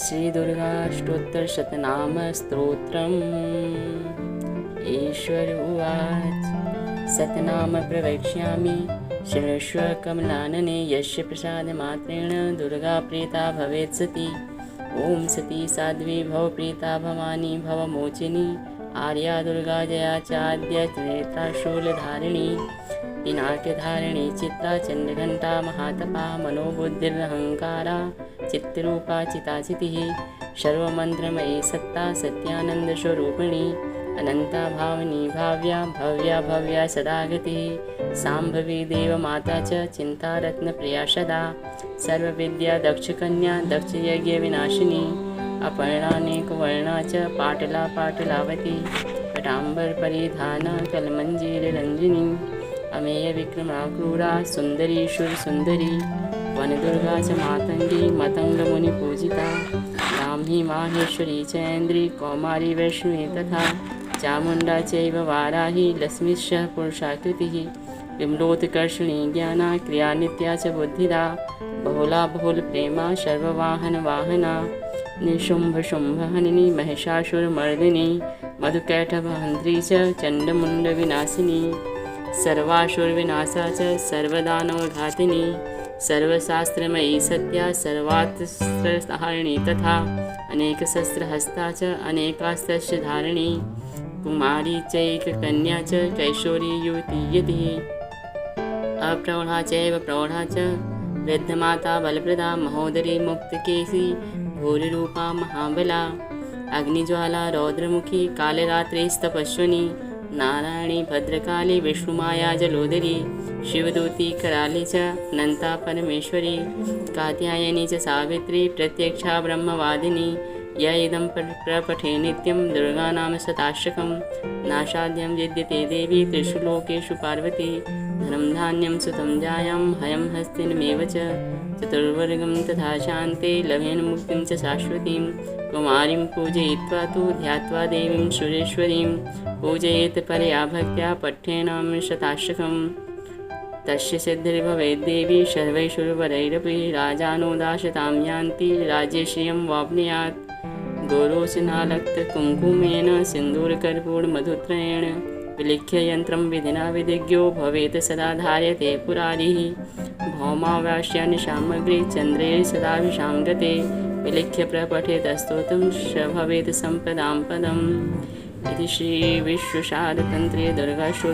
श्रीदुर्गाष्टोत्तरशतनामस्तोत्रम्। ईश्वर उवाच शतनाम प्रवक्ष्यामि शृणुष्व कमलानने यस्य प्रसादमात्रेण दुर्गा प्रीता भवेत् सती। ॐ सती साध्वी भवप्रीता भवानी भवमोचिनी आर्या दुर्गा जया चाद्य नेत्रा शूलधारिणी पिनाकधारिणी चित्रा चंद्रघंटा महातपा मनोबुद्धिरहंकारा चित्तरूपा चिताचितिः सर्वमंत्रमयी सत्ता सत्यानंदस्वरूपिणी अनंता भावनी भाव्या भव्या भव्या सदागतिः सांभवी देवमाता च चिंतारत्नप्रिया सदा सर्वविद्या दक्षकन्या दक्षयज्ञविनाशिनी अपर्णानेकवर्णा च पाटला पाटलावती पटाम्बरपरिधाना कलमञ्जीररञ्जिनी अमेय विक्रमा क्रूरा सुंदरी सुरसुंदरी वनदुर्गा च मातंगी मतंगमुनिपूजिता ब्राह्मी माहेश्वरी चैन्द्री कौमारी वैष्णवी तथा चामुंडा चैव वाराही लक्ष्मीश्च पुरुषाकृतिः विमलोत्कर्षिणी ज्ञाना क्रिया नित्या च बुद्धिदा बहुला बहुलप्रेमा सर्ववाहनवाहना निशुम्भशुम्भहनिनी महिषासुरमर्दिनी मधुकैटभहन्त्री च चण्डमुण्डविनाशिनी सर्वासुरविनाशा च सर्वदानवघातिनी सर्वशास्त्रमयी सत्या सर्वास्त्रधारिणी तथा अनेकशस्त्रहस्ता च अनेकास्त्रधारिणी कुमारी चैककन्या च कैशोरी युवती यतिः अप्रौढ़ा चैव प्रौढ़ा च वृद्धमाता बलप्रदा महोदरी मुक्तकेशी भूरिरूपा महाबला अग्निज्वाला रौद्रमुखी कालरात्रिस्तपस्विनी नारायणी भद्रकाली विष्णुमाया जलोदरी शिवदूती कराली च अनंता परमेश्वरी कात्यायनी च सावित्री प्रत्यक्षा ब्रह्मवादिनी य इदं प्रपठे नित्यं दुर्गानाम शताष्टकं नाशाद्यं विद्यते देवी त्रिषु लोकेषु पार्वती धनं धान्यं सुतं जायां हयं हस्तिनमेव च चतुर्वर्गं तथा शान्ते लभेन मुक्तिं च शाश्वतीं कुमारीं पूजयित्वा तु ध्यात्वा देवीं सुरेश्वरीं पूजयेत् परया भक्त्या पठ्येनां शताष्टकं तस्य सिद्धिर्भवेद्देवी सर्वैश्वर्यवरैरपि राजानो दाशतां यान्ति राज्यश्रियं वाप्नुयात् गौरोचनालक्तकुङ्कुमेन सिन्दूरकर्पूरमधुत्रयेण विलिख्य यन्त्रं विधिना विधिज्ञो भवेत् सदा धार्यते पुरारिः भौमावास्यानि सामग्री चन्द्रे सदाभिषां गते विलिख्य प्रपठेतस्तोत्रं स भवेत् सम्पदां पदम् इति श्रीविश्वशारदतन्त्रे दुर्गाष्टोत्तरशतनामस्तोत्रम्।